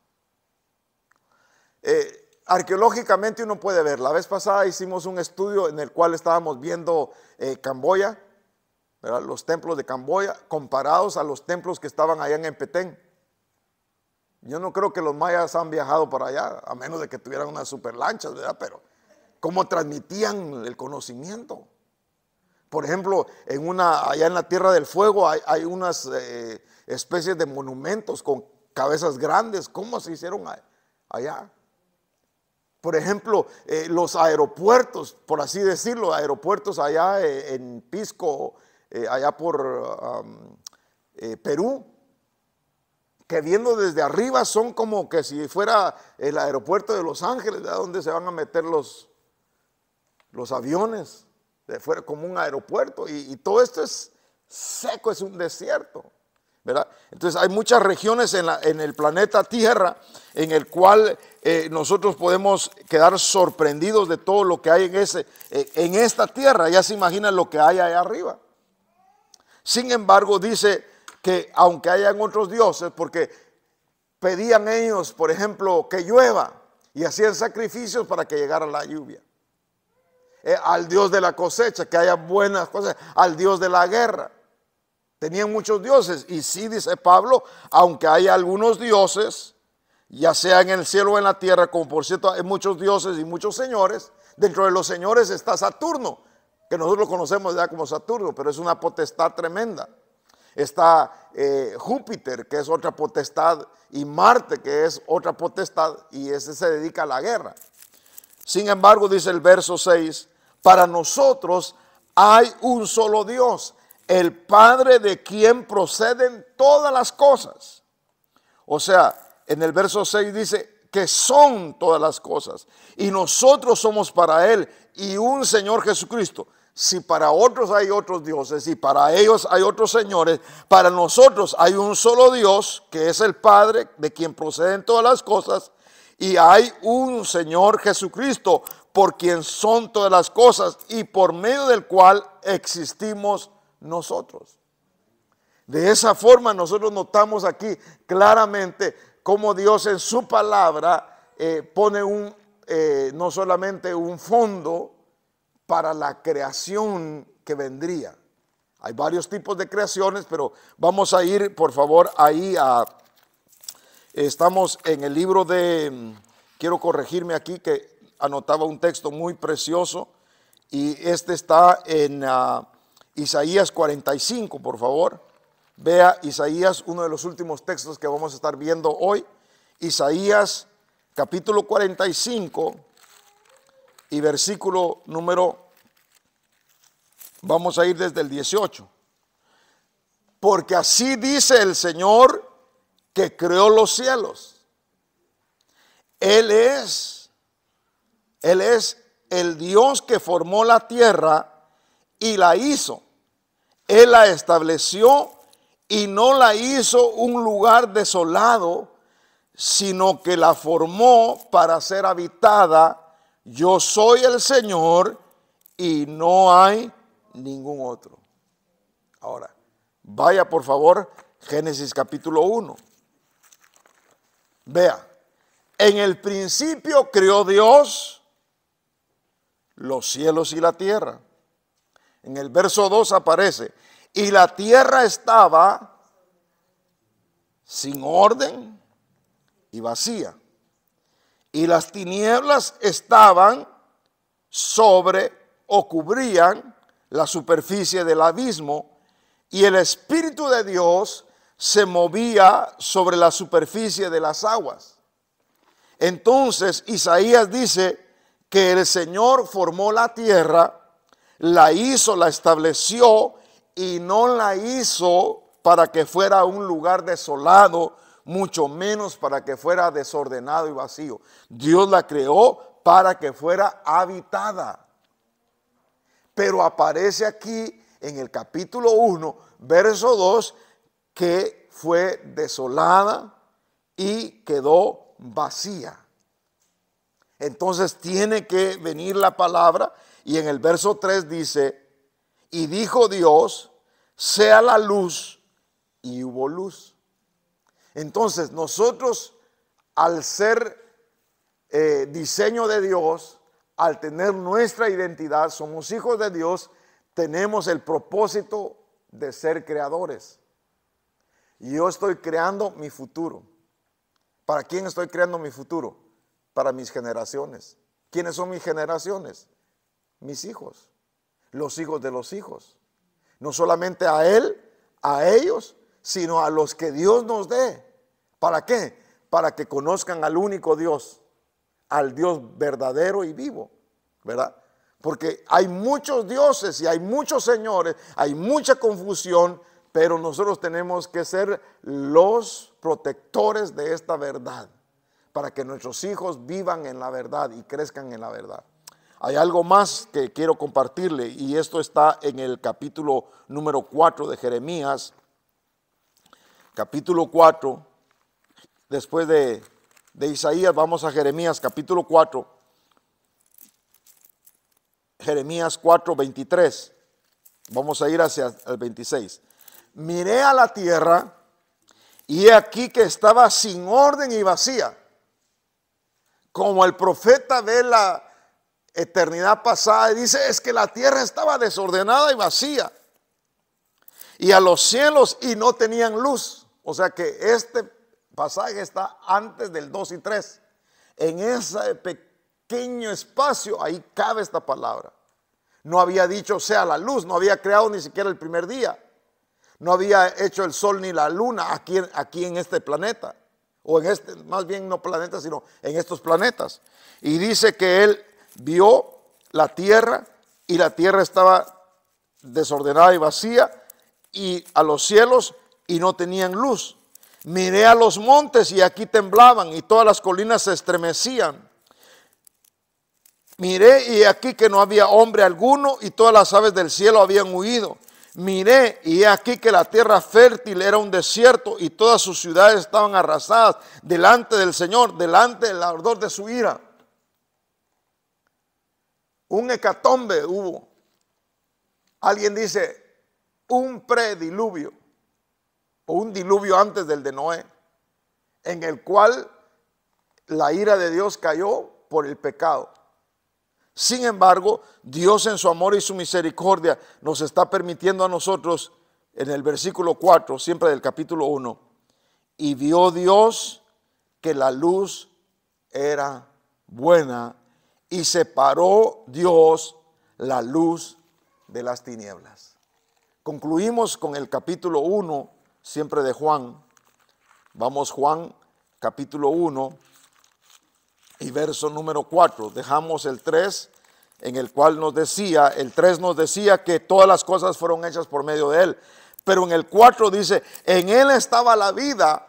Arqueológicamente uno puede ver, la vez pasada hicimos un estudio en el cual estábamos viendo Camboya, ¿verdad? Los templos de Camboya comparados a los templos que estaban allá en Petén. Yo no creo que los mayas han viajado para allá, a menos de que tuvieran unas super lanchas, ¿verdad? Pero ¿cómo transmitían el conocimiento? Por ejemplo, allá en la Tierra del Fuego hay unas especies de monumentos con cabezas grandes. ¿Cómo se hicieron allá? Por ejemplo, los aeropuertos, por así decirlo, aeropuertos allá en Pisco, allá por Perú, que viendo desde arriba son como que si fuera el aeropuerto de Los Ángeles, ¿verdad? Donde se van a meter los aviones, de fuera como un aeropuerto, y todo esto es seco, es un desierto, ¿verdad? Entonces hay muchas regiones en el planeta Tierra en el cual nosotros podemos quedar sorprendidos de todo lo que hay en esta tierra. Ya se imaginan lo que hay allá arriba. Sin embargo, dice que aunque hayan otros dioses, porque pedían ellos, por ejemplo, que llueva, y hacían sacrificios para que llegara la lluvia. Al Dios de la cosecha, que haya buenas cosas, al Dios de la guerra. Tenían muchos dioses, y sí, dice Pablo, aunque haya algunos dioses, ya sea en el cielo o en la tierra, como por cierto hay muchos dioses y muchos señores. Dentro de los señores está Saturno, que nosotros lo conocemos ya como Saturno, pero es una potestad tremenda. Está Júpiter, que es otra potestad, y Marte, que es otra potestad, y ese se dedica a la guerra. Sin embargo, dice el verso 6, para nosotros hay un solo Dios, el Padre de quien proceden todas las cosas. O sea, en el verso 6 dice que son todas las cosas y nosotros somos para Él y un Señor Jesucristo. Si para otros hay otros dioses y para ellos hay otros señores, para nosotros hay un solo Dios que es el Padre de quien proceden todas las cosas y hay un Señor Jesucristo por quien son todas las cosas y por medio del cual existimos nosotros. De esa forma nosotros notamos aquí claramente cómo Dios en su palabra pone no solamente un fondo para la creación que vendría. Hay varios tipos de creaciones, pero vamos a ir por favor ahí estamos en el libro quiero corregirme aquí que anotaba un texto muy precioso y este está en Isaías 45, por favor. Vea Isaías, uno de los últimos textos que vamos a estar viendo hoy. Isaías capítulo 45 y versículo vamos a ir desde el 18. Porque así dice el Señor que creó los cielos. Él es el Dios que formó la tierra y la hizo. Él la estableció y no la hizo un lugar desolado, sino que la formó para ser habitada. Yo soy el Señor y no hay ningún otro. Ahora, vaya por favor, Génesis capítulo 1. Vea, en el principio creó Dios los cielos y la tierra. En el verso 2 aparece, y la tierra estaba sin orden y vacía. Y las tinieblas estaban sobre o cubrían la superficie del abismo, y el Espíritu de Dios se movía sobre la superficie de las aguas. Entonces Isaías dice que el Señor formó la tierra, la hizo, la estableció y no la hizo para que fuera un lugar desolado, mucho menos para que fuera desordenado y vacío. Dios la creó para que fuera habitada. Pero aparece aquí en el capítulo 1, verso 2, que fue desolada y quedó vacía. Entonces tiene que venir la palabra y en el verso 3 dice, y dijo Dios, sea la luz, y hubo luz. Entonces nosotros, al ser diseño de Dios, al tener nuestra identidad, somos hijos de Dios, tenemos el propósito de ser creadores. Y yo estoy creando mi futuro. ¿Para quién estoy creando mi futuro? Para mis generaciones. ¿Quiénes son mis generaciones? Mis hijos, los hijos de los hijos. No solamente a él, a ellos, sino a los que Dios nos dé. ¿Para qué? Para que conozcan al único Dios, al Dios verdadero y vivo, ¿verdad? Porque hay muchos dioses y hay muchos señores, hay mucha confusión, pero nosotros tenemos que ser los protectores de esta verdad, para que nuestros hijos vivan en la verdad y crezcan en la verdad. Hay algo más que quiero compartirle y esto está en el capítulo número 4 de Jeremías. Capítulo 4, después de Isaías vamos a Jeremías capítulo 4. Jeremías 4, 23. Vamos a ir hacia el 26. Miré a la tierra y he aquí que estaba sin orden y vacía. Como el profeta ve la eternidad pasada y dice, es que la tierra estaba desordenada y vacía. Y a los cielos y no tenían luz. O sea que este pasaje está antes del 2 y 3. En ese pequeño espacio, ahí cabe esta palabra. No había dicho sea la luz, no había creado ni siquiera el primer día. No había hecho el sol ni la luna aquí en este planeta. O en este, más bien no planeta, sino en estos planetas. Y dice que él vio la tierra y la tierra estaba desordenada y vacía y a los cielos y no tenían luz. Miré a los montes y aquí temblaban y todas las colinas se estremecían. Miré y aquí que no había hombre alguno y todas las aves del cielo habían huido. Miré y aquí que la tierra fértil era un desierto y todas sus ciudades estaban arrasadas delante del Señor, delante del ardor de su ira. Un hecatombe hubo. Alguien dice un prediluvio o un diluvio antes del de Noé, en el cual la ira de Dios cayó por el pecado. Sin embargo, Dios en su amor y su misericordia nos está permitiendo a nosotros, en el versículo 4, siempre del capítulo 1, y vio Dios que la luz era buena y separó Dios la luz de las tinieblas. Concluimos con el capítulo 1, siempre de Juan. Vamos, Juan, capítulo 1. Y verso número 4, dejamos el 3, en el cual nos decía, el 3 nos decía que todas las cosas fueron hechas por medio de él. Pero en el 4 dice, en él estaba la vida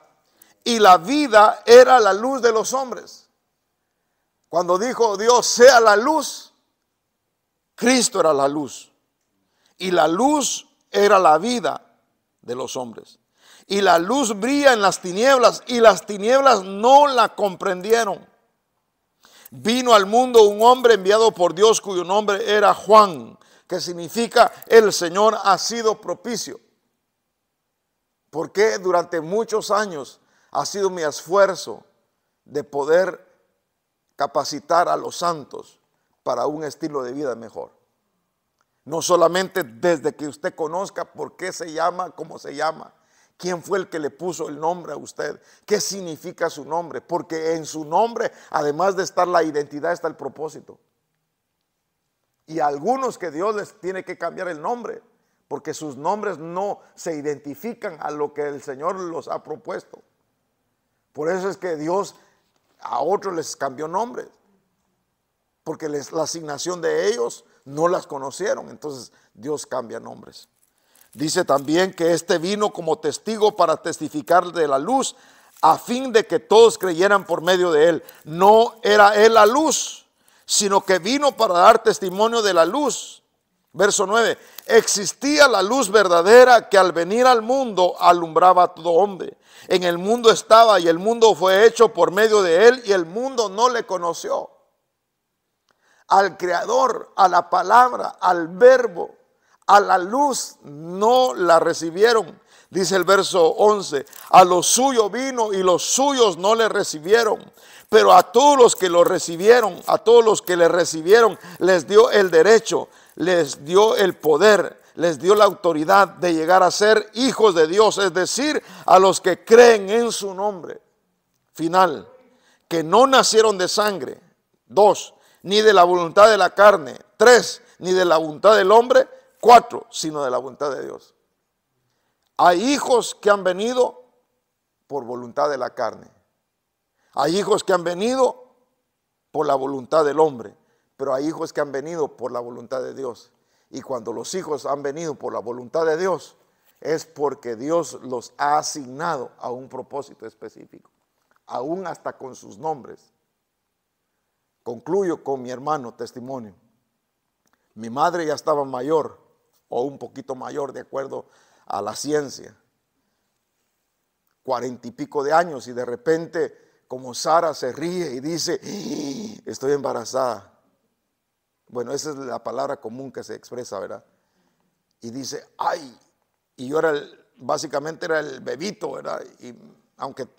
y la vida era la luz de los hombres. Cuando dijo Dios sea la luz, Cristo era la luz. Y la luz era la vida de los hombres. Y la luz brilla en las tinieblas y las tinieblas no la comprendieron. Vino al mundo un hombre enviado por Dios cuyo nombre era Juan, que significa el Señor ha sido propicio. Porque durante muchos años ha sido mi esfuerzo de poder capacitar a los santos para un estilo de vida mejor. No solamente desde que usted conozca por qué se llama, cómo se llama, quién fue el que le puso el nombre a usted, qué significa su nombre, porque en su nombre, además de estar la identidad, está el propósito. Y a algunos que Dios les tiene que cambiar el nombre, porque sus nombres no se identifican a lo que el Señor los ha propuesto. Por eso es que Dios a otros les cambió nombres, porque la asignación de ellos no las conocieron, entonces Dios cambia nombres. Dice también que este vino como testigo para testificar de la luz, a fin de que todos creyeran por medio de él. No era él la luz, sino que vino para dar testimonio de la luz. Verso 9, existía la luz verdadera que al venir al mundo alumbraba a todo hombre. En el mundo estaba y el mundo fue hecho por medio de él y el mundo no le conoció. Al Creador, a la palabra, al verbo, a la luz no la recibieron. Dice el verso 11, a lo suyo vino y los suyos no le recibieron. Pero a todos los que lo recibieron, a todos los que le recibieron, les dio el derecho, les dio el poder, les dio la autoridad de llegar a ser hijos de Dios, es decir, a los que creen en su nombre. Final, que no nacieron de sangre. 2, ni de la voluntad de la carne. 3, ni de la voluntad del hombre. 4, sino de la voluntad de Dios. Hay hijos que han venido por voluntad de la carne. Hay hijos que han venido por la voluntad del hombre, pero hay hijos que han venido por la voluntad de Dios. Y cuando los hijos han venido por la voluntad de Dios, es porque Dios los ha asignado a un propósito específico, aún hasta con sus nombres. Concluyo con mi hermano testimonio. Mi madre ya estaba mayor, o un poquito mayor de acuerdo a la ciencia, 40 y pico de años, y de repente como Sara se ríe y dice, estoy embarazada. Bueno, esa es la palabra común que se expresa, ¿verdad? Y dice, ay, y yo básicamente era el bebito, ¿verdad? Y aunque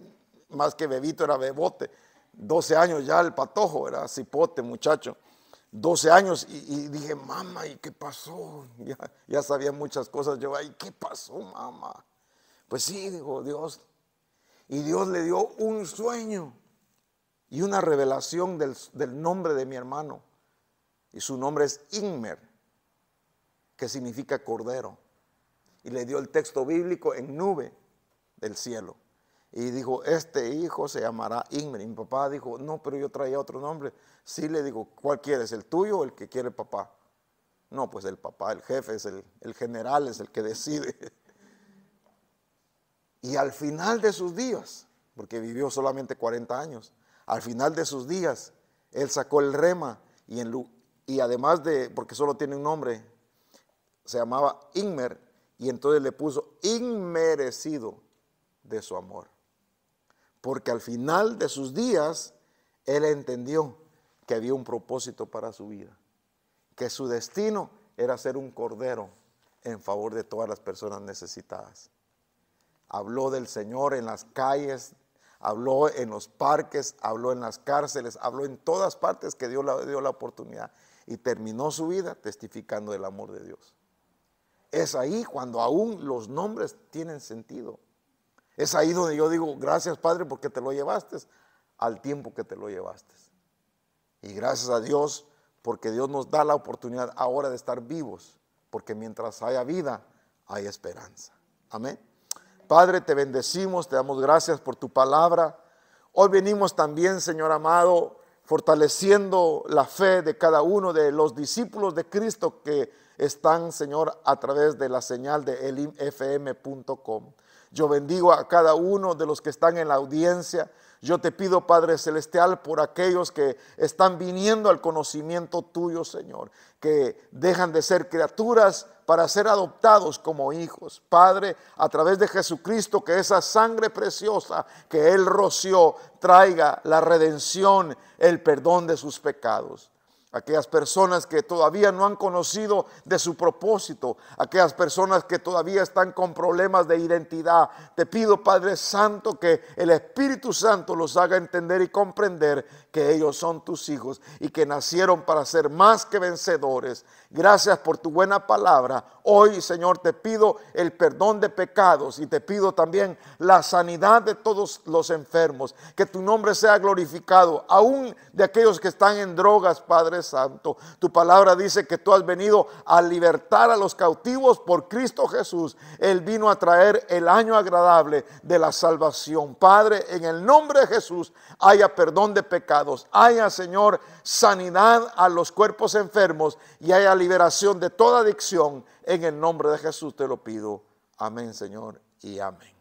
más que bebito era bebote, 12 años ya el patojo, era cipote, muchacho. 12 años y dije, mamá, ¿y qué pasó? Ya sabía muchas cosas yo, ¿y qué pasó, mamá? Pues sí, dijo Dios. Y Dios le dio un sueño y una revelación del nombre de mi hermano. Y su nombre es Inmer, que significa cordero. Y le dio el texto bíblico en nube del cielo. Y dijo, este hijo se llamará Inmer. Y mi papá dijo, no, pero yo traía otro nombre. Sí, le digo, ¿cuál quieres? ¿El tuyo o el que quiere el papá? No, pues el papá, el jefe, es el general, es el que decide. Y al final de sus días, porque vivió solamente 40 años, al final de sus días, él sacó el rema y además de, porque solo tiene un nombre, se llamaba Inmer, y entonces le puso inmerecido de su amor. Porque al final de sus días, él entendió que había un propósito para su vida, que su destino era ser un cordero en favor de todas las personas necesitadas. Habló del Señor en las calles, habló en los parques, habló en las cárceles, habló en todas partes que Dios le dio la oportunidad, y terminó su vida testificando del amor de Dios. Es ahí cuando aún los nombres tienen sentido. Es ahí donde yo digo, gracias Padre porque te lo llevaste al tiempo que te lo llevaste. Y gracias a Dios porque Dios nos da la oportunidad ahora de estar vivos, porque mientras haya vida, hay esperanza. Amén. Padre, te bendecimos, te damos gracias por tu palabra. Hoy venimos también, Señor amado, fortaleciendo la fe de cada uno de los discípulos de Cristo que están, Señor, a través de la señal de elimfm.com. Yo bendigo a cada uno de los que están en la audiencia. Yo te pido, Padre Celestial, por aquellos que están viniendo al conocimiento tuyo, Señor, que dejan de ser criaturas para ser adoptados como hijos. Padre, a través de Jesucristo, que esa sangre preciosa que Él roció traiga la redención, el perdón de sus pecados. Aquellas personas que todavía no han conocido de su propósito, aquellas personas que todavía están con problemas de identidad, te pido, Padre Santo, que el Espíritu Santo los haga entender y comprender que ellos son tus hijos y que nacieron para ser más que vencedores. Gracias por tu buena palabra. Hoy, Señor, te pido el perdón de pecados y te pido también la sanidad de todos los enfermos. Que tu nombre sea glorificado, aún de aquellos que están en drogas, Padre Santo. Tu palabra dice que tú has venido a libertar a los cautivos por Cristo Jesús. Él vino a traer el año agradable de la salvación. Padre, en el nombre de Jesús, haya perdón de pecados, haya, Señor, sanidad a los cuerpos enfermos y haya liberación de toda adicción. En el nombre de Jesús te lo pido. Amén, Señor, y amén.